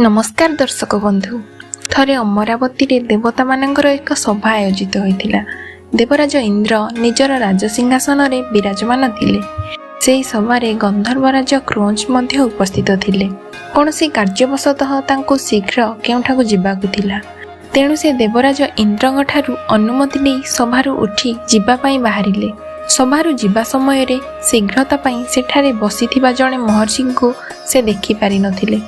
नमस्कार दर्शक बंधु थरे अमरावती रे देवता मानकर एक सभा आयोजित होइथिला। देवराज इंद्र निजर राजसिंहासन रे विराजमान थिले। सेही सभारे गंधर्वराज क्रोंच मध्य उपस्थित थिले। कोनोसी कार्यवशतः तांको शीघ्र केउठाकु जिबाकु थिला, तेणु से देवराज इंद्रଙ୍କ ठारू अनुमति नै सभारू उठी जिबा पई बाहरिले। सभारू जिबा समय रे शीघ्रता पई सेठारे बसिथिबा जणे महर्षि को से देखि पारि नथिले।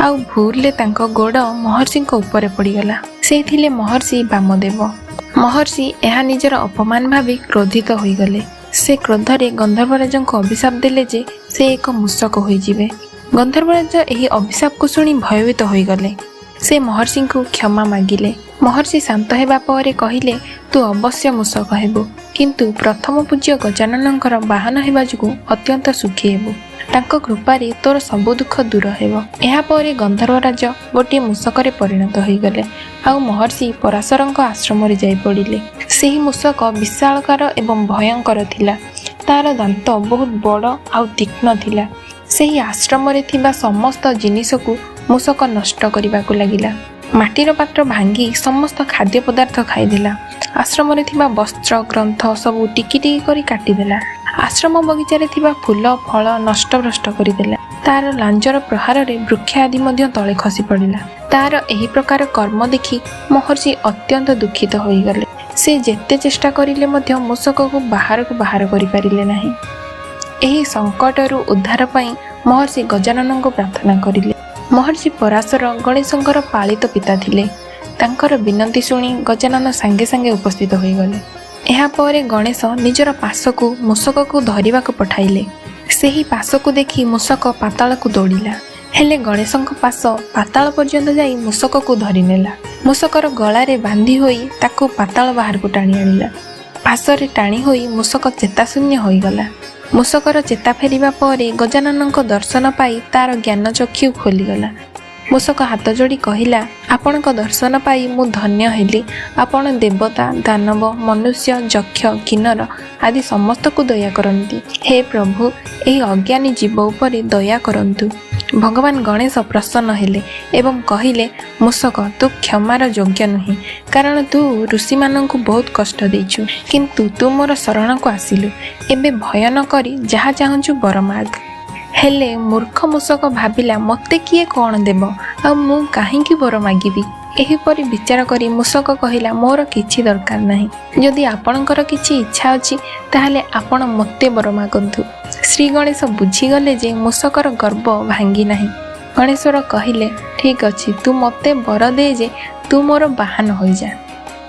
आउ भूलले तांको गोड़ महर्षि उपरे पड़गला। से थिले महर्षि वामदेव। महर्षि यह निजर अपमान भावी क्रोधित होइगले। से क्रोधरे गंधर्वराज को अभिशाप देले जे से एक मूषक होइजिबे। गंधर्वराज एही अभिशाप को सुनी भयभीत होइगले। से महर्षि को क्षमा मागिले। महर्षि शांत हेबा परे कहिले, तू अवश्य मूषक हेबु, किंतु प्रथम पूज्य गजाननकर वाहन हेबा जुगु अत्यंत सुखी हेबु। तांको कृपारे तोर सबु दुख दूर हेबो। एहा परे गंधर्वराज गोटे मूषकरे परिणत होइगले। आउ महर्षि पराशरଙ୍କ आश्रमरे जाई पड़िले। सेही मूषक विशालकार एवं भयंकर थिला। तार दांत बहुत बड़ आउ तीक्ष्ण थिला। सेही आश्रमरे थिबा समस्त जिनिसकु मूषक नष्ट करिबाकु लागिला। माटीर पात्र भांगी समस्त खाद्य पदार्थ खाइदेला। आश्रमरे थिबा वस्त्र ग्रंथ सबु टिकी टिकी करी काटिदेला। आश्रम बगीचारे थिबा फूल फल नष्ट भ्रष्ट करिदेला। तार लांजर प्रहार रे वृक्ष आदि मध्य तळे खसी पड़िला। तार एही प्रकार कर्म देखि महर्षि अत्यंत दुखित होइगले। से जेते चेष्टा करिले मध्य मूषक को बाहर करि पारिले नाही। एही संकटरू उद्धार पई महर्षि गजानन को प्रार्थना करिले। महर्षि पराशर गणेशंकर पालित पिता थिले। तांकर विनती सुनी गजानन सांगे सांगे उपस्थित होइगले। एहा परे गणेश निजर पासकु मूषक को धरिबा को पठाइले। सेही पासकु देखि मूषक पाताल को दौड़िला। हेले गणेशंक पास पाताल पर्यंत जाई मूषक को धरि नेला। मूषकर गला रे बांधी होई ताकू पाताल बाहर को टाणी आनिला। पासरे टाणी होई मूषक चेताशून्य होइगला। मूषकर चेता फेरिबा परे गजाननଙ୍କ दर्शन पाई तार ज्ञान चक्षु खोलीगला। मूषक हाथ जोड़ी कहिला, आपणक दर्शन पाई मु धन्य हेली। आपण देवता दानव मनुष्य यक्ष किन्नर आदि समस्त को दया करंती। हे प्रभु, एही अज्ञानी जीव उपरे दया करंतु। भगवान गणेश प्रसन्न हेले एवं कहिले, मूषक तू क्षमार योग्य नुहे, कारण तू ऋषि मानंकु बहुत कष्ट देइछु, किंतु तू मोर शरण को आसिलु। एबे भय न करी जहा चाहूचु बर माग। हेले मूर्ख मूषक भाविला, मते किए कौन देव आ मु काहींकी बर मागिबी। एहीपरि विचार करी मूषक कहिला, मोर किछि दरकार नाही। जदि आपणकर किछि इच्छा अछि ताहाले आपण मते बर मागंतु। श्री गणेश बुझीगले जे मूषकर गर्व भांगी नाही। गणेश्वर कहिले, ठीक अछि, तू मते बर दे जे तू मोर वाहन होई जा।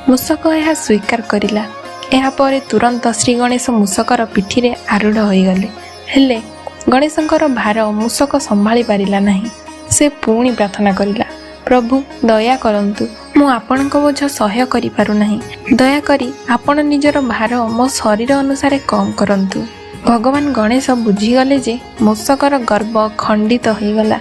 मूषक यह स्वीकार करिला। एहा परे तुरंत श्री गणेश मूषकर पिठीरे आरूढ़ होइगले। हेले गणेशंकर भार मूषक संभाली पारिला नाही। से पुणी प्रार्थना करिला, प्रभु दया करंतु, मु आपणक बोझ सहय करि पारु नाही। दया करी आपण निजर भार मो शरीर अनुसार कम करंतु। भगवान गणेश बुझीगले जे मूषकर गर्व खंडित होइगला।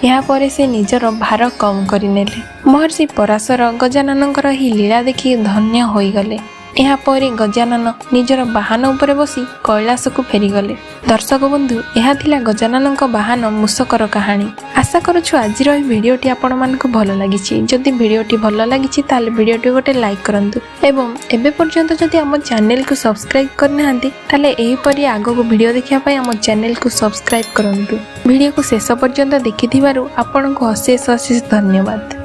यहाँ परे से निजर भार कम करिनेले। महर्षि पराशर गजाननଙ୍କର ही लीला देखि धन्य होइगले। यहाँ परे गजानन निजर वाहन उपरे बसी कैलाश को फेरीगले। दर्शक बंधु, यह थिला गजाननଙ୍କ वाहन मूषकर कहानी। आशा करूछु आजिर एही भिडियोटी आपण मानकु भल लागिछि। जदि भिडियोटी भल लागिछि ताले भिडियोटी गोटे लाइक करंतु एवं एबे पर्यंत जदि हम चैनल को सब्सक्राइब करनाहांती ताले एही परि आगो को भिडियो देखिया पई हम चैनल को सब्सक्राइब करंतु। भिडियो को शेष पर्यंत देखिथिबारु आपनको अशेष अशेष धन्यवाद।